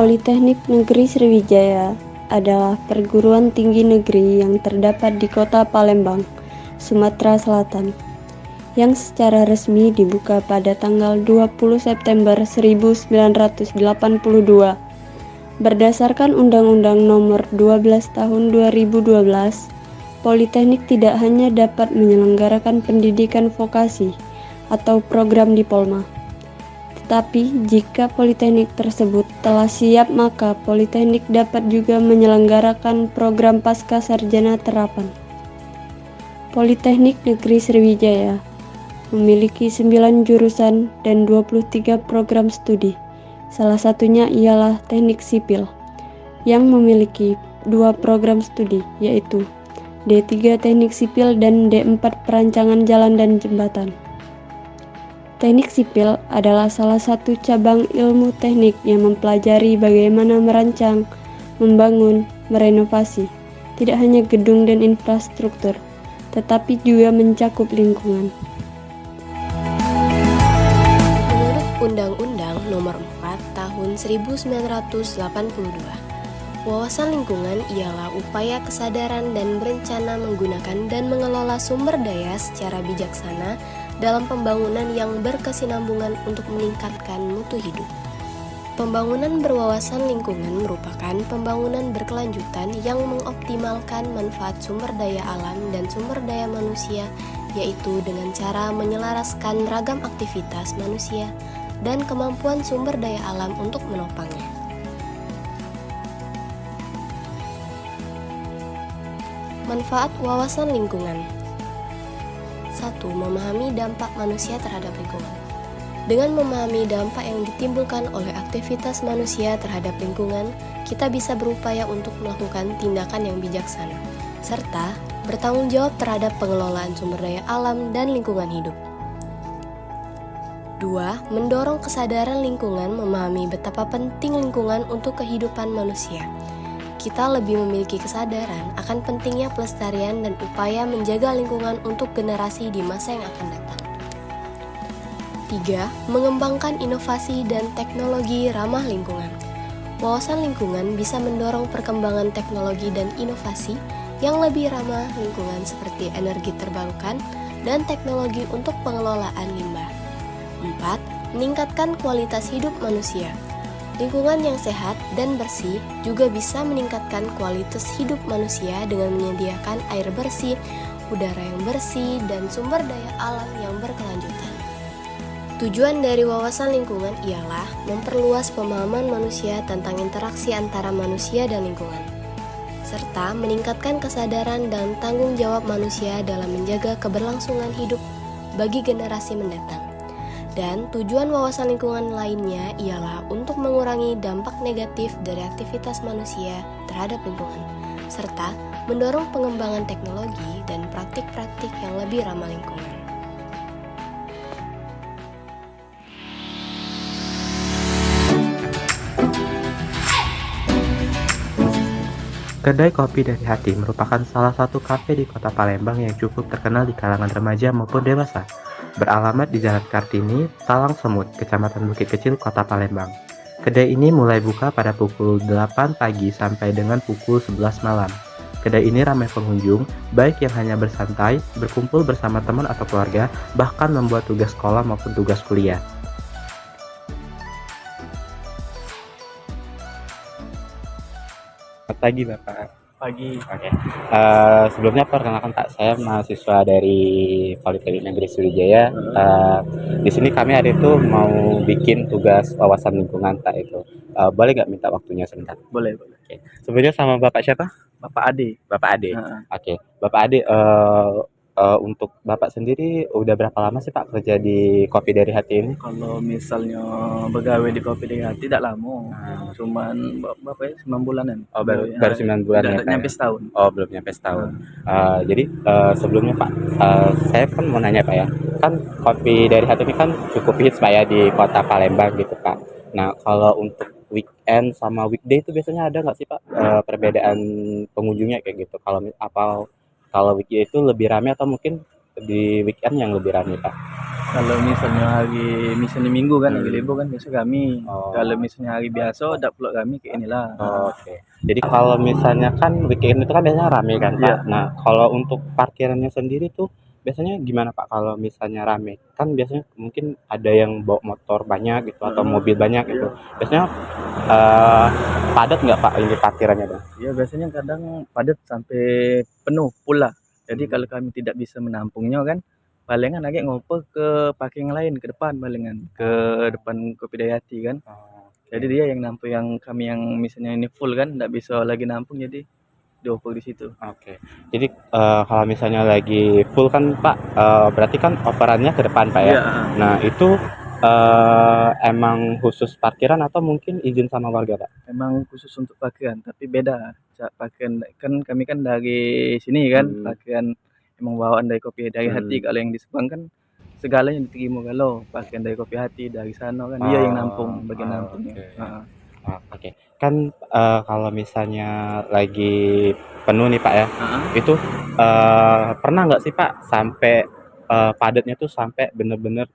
Politeknik Negeri Sriwijaya adalah perguruan tinggi negeri yang terdapat di Kota Palembang, Sumatera Selatan, yang secara resmi dibuka pada tanggal 20 September 1982. Berdasarkan Undang-Undang Nomor 12 Tahun 2012, Politeknik tidak hanya dapat menyelenggarakan pendidikan vokasi atau program diploma, tetapi jika politeknik tersebut telah siap, maka politeknik dapat juga menyelenggarakan program pasca sarjana terapan. Politeknik Negeri Sriwijaya memiliki 9 jurusan dan 23 program studi. Salah satunya ialah Teknik Sipil yang memiliki 2 program studi, yaitu D3 Teknik Sipil dan D4 Perancangan Jalan dan Jembatan. Teknik sipil adalah salah satu cabang ilmu teknik yang mempelajari bagaimana merancang, membangun, merenovasi, tidak hanya gedung dan infrastruktur, tetapi juga mencakup lingkungan. Menurut Undang-Undang Nomor 4 Tahun 1982, wawasan lingkungan ialah upaya kesadaran dan berencana menggunakan dan mengelola sumber daya secara bijaksana dalam pembangunan yang berkesinambungan untuk meningkatkan mutu hidup. Pembangunan berwawasan lingkungan merupakan pembangunan berkelanjutan yang mengoptimalkan manfaat sumber daya alam dan sumber daya manusia, yaitu dengan cara menyelaraskan ragam aktivitas manusia dan kemampuan sumber daya alam untuk menopangnya. Manfaat wawasan lingkungan. 1. Memahami dampak manusia terhadap lingkungan. Dengan memahami dampak yang ditimbulkan oleh aktivitas manusia terhadap lingkungan, kita bisa berupaya untuk melakukan tindakan yang bijaksana, serta bertanggung jawab terhadap pengelolaan sumber daya alam dan lingkungan hidup. 2. Mendorong kesadaran lingkungan, memahami betapa penting lingkungan untuk kehidupan manusia. Kita lebih memiliki kesadaran akan pentingnya pelestarian dan upaya menjaga lingkungan untuk generasi di masa yang akan datang. 3. Mengembangkan inovasi dan teknologi ramah lingkungan. Wawasan lingkungan bisa mendorong perkembangan teknologi dan inovasi yang lebih ramah lingkungan seperti energi terbarukan dan teknologi untuk pengelolaan limbah. 4. Meningkatkan kualitas hidup manusia. Lingkungan yang sehat dan bersih juga bisa meningkatkan kualitas hidup manusia dengan menyediakan air bersih, udara yang bersih, dan sumber daya alam yang berkelanjutan. Tujuan dari wawasan lingkungan ialah memperluas pemahaman manusia tentang interaksi antara manusia dan lingkungan, serta meningkatkan kesadaran dan tanggung jawab manusia dalam menjaga keberlangsungan hidup bagi generasi mendatang. Dan tujuan wawasan lingkungan lainnya ialah untuk mengurangi dampak negatif dari aktivitas manusia terhadap lingkungan, serta mendorong pengembangan teknologi dan praktik-praktik yang lebih ramah lingkungan. Kedai Kopi Dari Hati merupakan salah satu kafe di Kota Palembang yang cukup terkenal di kalangan remaja maupun dewasa. Beralamat di Jalan Kartini, Talang Semut, Kecamatan Bukit Kecil, Kota Palembang. Kedai ini mulai buka pada pukul 8 pagi sampai dengan pukul 11 malam. Kedai ini ramai pengunjung, baik yang hanya bersantai, berkumpul bersama teman atau keluarga, bahkan membuat tugas sekolah maupun tugas kuliah. Selamat pagi Bapak. Pagi. Oke. Sebelumnya perkenalkan Pak, saya mahasiswa dari Politeknik Negeri Sriwijaya. Di sini kami hari itu mau bikin tugas wawasan lingkungan Pak itu. Boleh nggak minta waktunya sebentar? Boleh. Oke. Sebenarnya sama Bapak siapa? Bapak Ade. Bapak Ade. Heeh. Oke. Bapak Ade, untuk Bapak sendiri udah berapa lama sih Pak kerja di Kopi Dari Hati ini? Kalau misalnya begawe di Kopi Dengan tidak lama, cuman berapa ya, 9 bulanan. Oh, baru 9 bulan ya, Tidak Pak, nyampe ya? setahun. Oh, belum nyampe setahun. Jadi sebelumnya Pak, saya kan mau nanya Pak ya, kan Kopi Dari Hati ini kan cukup hits Pak ya di Kota Palembang gitu Pak. Nah, kalau untuk weekend sama weekday itu biasanya ada nggak sih Pak perbedaan pengunjungnya kayak gitu? Kalau weekday itu lebih ramai atau mungkin di weekend yang lebih ramai Pak? Kalau misalnya minggu kan, Hmm. lagi libur kan biasa kami. Oh. Kalau misalnya hari biasa, dak pula kami kayak inilah. Oke. Jadi kalau misalnya kan weekend itu kan biasanya rame kan Pak. Iya. Nah kalau untuk parkirannya sendiri tuh biasanya gimana Pak kalau misalnya rame? Kan biasanya mungkin ada yang bawa motor banyak gitu atau mobil banyak gitu. Biasanya padat nggak Pak ini parkirannya Bang? Ya biasanya kadang padat sampai penuh pula. Jadi kalau kami tidak bisa menampungnya kan, palingan agak ngoper ke parking lain ke depan palingan ke depan Kopi Dayati kan. Jadi dia yang nampung, yang kami yang misalnya ini full kan, tidak bisa lagi nampung, jadi dioper di situ. Oke. Jadi kalau misalnya lagi full kan Pak, berarti kan operannya ke depan Pak ya? Iya. Nah itu emang khusus parkiran atau mungkin izin sama warga Pak? Emang khusus untuk pakaian, tapi beda. Pakaian kan kami kan dari sini kan, pakaian emang bawaan dari Kopi dari Hati. Kalau yang di Subang kan segalanya diterima, kalau pakaian dari Kopi Hati dari sana kan dia yang nampung, bagian nampungnya. Oke. Kan kalau misalnya lagi penuh nih Pak ya, itu pernah nggak sih Pak sampai padatnya tuh sampai bener-bener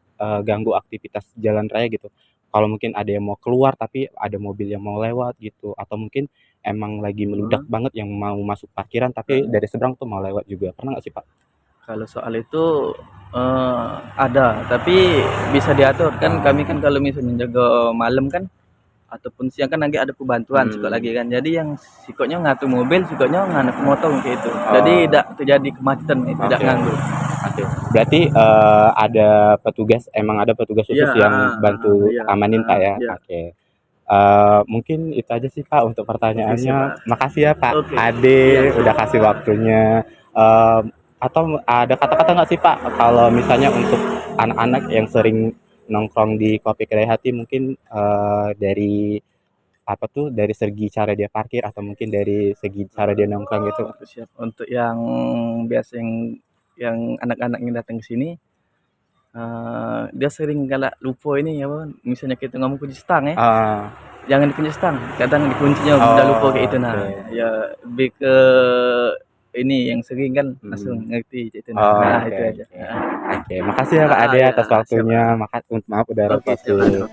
ganggu aktivitas jalan raya gitu? Kalau mungkin ada yang mau keluar tapi ada mobil yang mau lewat gitu, atau mungkin emang lagi meludak banget yang mau masuk parkiran tapi dari seberang tuh mau lewat juga, pernah nggak sih Pak? Kalau soal itu ada, tapi bisa diatur kan. Kami kan kalau misalnya jaga malam kan ataupun siang kan nanti ada pembantuan sikot lagi kan. Jadi yang sikotnya ngatur mobil, sikotnya ngatur motor kayak itu. Jadi tidak terjadi kemacetan, tidak nganggu. Oke. Berarti emang ada petugas khusus Iya, yang bantu amanin Pak ya? iya. Oke. Mungkin itu aja sih Pak untuk pertanyaannya. Oke, Makasih ya Pak Oke. Ade udah kasih waktunya. Atau ada kata-kata nggak sih Pak kalau misalnya untuk anak-anak yang sering nongkrong di Kopi Kedai Hati, mungkin dari dari segi cara dia parkir atau mungkin dari segi cara dia nongkrong gitu. Siap. Untuk yang biasa yang anak-anak yang datang ke sini, dia sering kalau lupa ini ya, misalnya kita ngomong kunci stang ya. Jangan dikunci stang, kadang dikuncinya udah lupa kayak itu. Nah, ya lebih ke ini yang sering kan langsung ngerti itu. Nah, itu aja. Oke, makasih ya Pak Ade atas waktunya. Maaf udah repotin.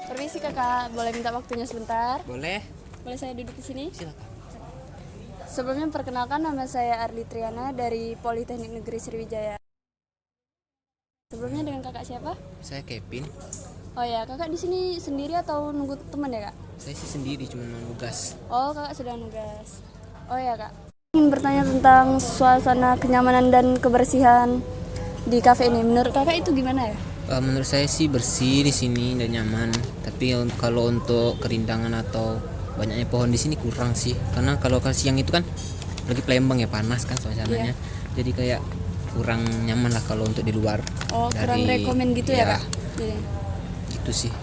Permisi kakak, boleh minta waktunya sebentar? Boleh. Boleh saya duduk di sini? Silakan. Sebelumnya perkenalkan, nama saya Arli Triana dari Politeknik Negeri Sriwijaya. Sebelumnya dengan kakak siapa? Saya Kevin. Oh ya, kakak di sini sendiri atau nunggu teman ya kak? Saya sih sendiri cuma nugas. Oh, kakak sedang nugas. Oh ya kak. Ingin bertanya tentang suasana kenyamanan dan kebersihan di kafe ini. Menurut kakak itu gimana ya? Menurut saya sih bersih di sini dan nyaman. Tapi kalau untuk kerindangan atau banyaknya pohon di sini kurang sih. Karena kalau siang itu kan lagi Palembang ya, panas kan suasananya. Jadi kayak kurang nyaman lah kalau untuk di luar. Oh, kurang rekomen gitu ya kak? Jadi, gitu sih.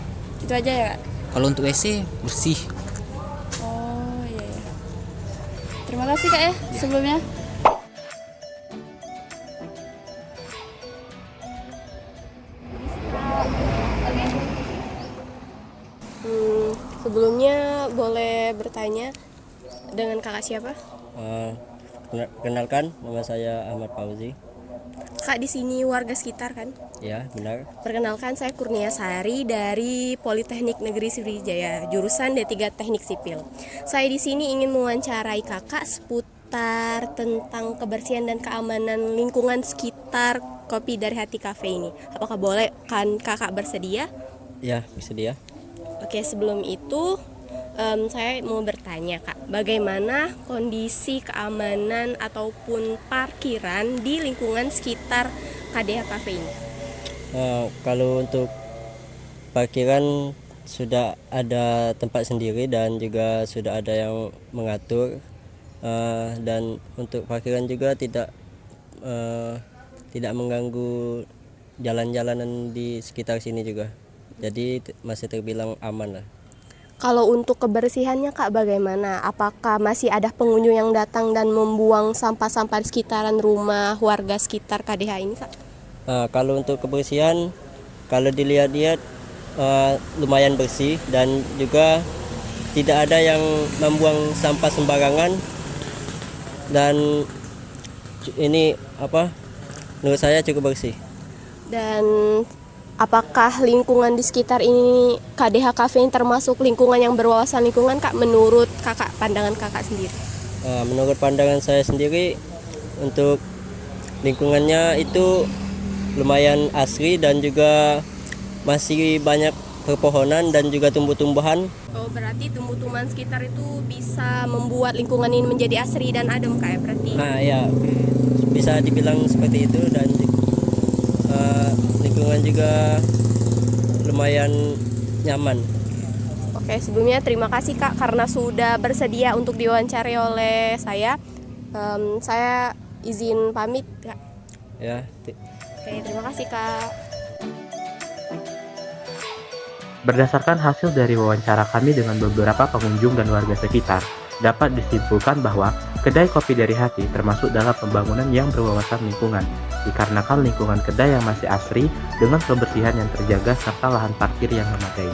itu aja ya kak? Kalau untuk WC bersih. Oh iya. Terima kasih kak ya sebelumnya. Sebelumnya boleh bertanya dengan kakak siapa? Kenalkan, nama saya Ahmad Fauzi. Kak di sini warga sekitar kan? Ya, benar. Perkenalkan saya Kurnia Sari dari Politeknik Negeri Sriwijaya, jurusan D3 Teknik Sipil. Saya di sini ingin mewawancarai kakak seputar tentang kebersihan dan keamanan lingkungan sekitar Kopi dari Hati Cafe ini. Apakah boleh kan kakak bersedia? Ya, bersedia. Oke, sebelum itu saya mau bertanya kak, bagaimana kondisi keamanan ataupun parkiran di lingkungan sekitar KDH Cafe ini? Kalau untuk parkiran sudah ada tempat sendiri dan juga sudah ada yang mengatur. Dan untuk parkiran juga tidak mengganggu jalan-jalanan di sekitar sini juga. Jadi masih terbilang aman lah. Kalau untuk kebersihannya kak bagaimana? Apakah masih ada pengunjung yang datang dan membuang sampah-sampah di sekitaran rumah warga sekitar KDH ini kak? Kalau untuk kebersihan, kalau dilihat-lihat lumayan bersih dan juga tidak ada yang membuang sampah sembarangan. Dan ini menurut saya cukup bersih. Dan apakah lingkungan di sekitar ini KDH Cafe ini termasuk lingkungan yang berwawasan lingkungan Kak, menurut Kakak, pandangan Kakak sendiri? Menurut pandangan saya sendiri, untuk lingkungannya itu lumayan asri dan juga masih banyak perpohonan dan juga tumbuh-tumbuhan. Oh, berarti tumbuh-tumbuhan sekitar itu bisa membuat lingkungan ini menjadi asri dan adem Kak ya berarti? Ya, bisa dibilang seperti itu, dan lingkungan juga lumayan nyaman. Oke, sebelumnya terima kasih Kak karena sudah bersedia untuk diwawancari oleh saya. Saya izin pamit Kak. Ya. Oke, terima kasih Kak. Berdasarkan hasil dari wawancara kami dengan beberapa pengunjung dan warga sekitar, dapat disimpulkan bahwa kedai kopi dari hati termasuk dalam pembangunan yang berwawasan lingkungan, dikarenakan lingkungan kedai yang masih asri dengan kebersihan yang terjaga serta lahan parkir yang memadai.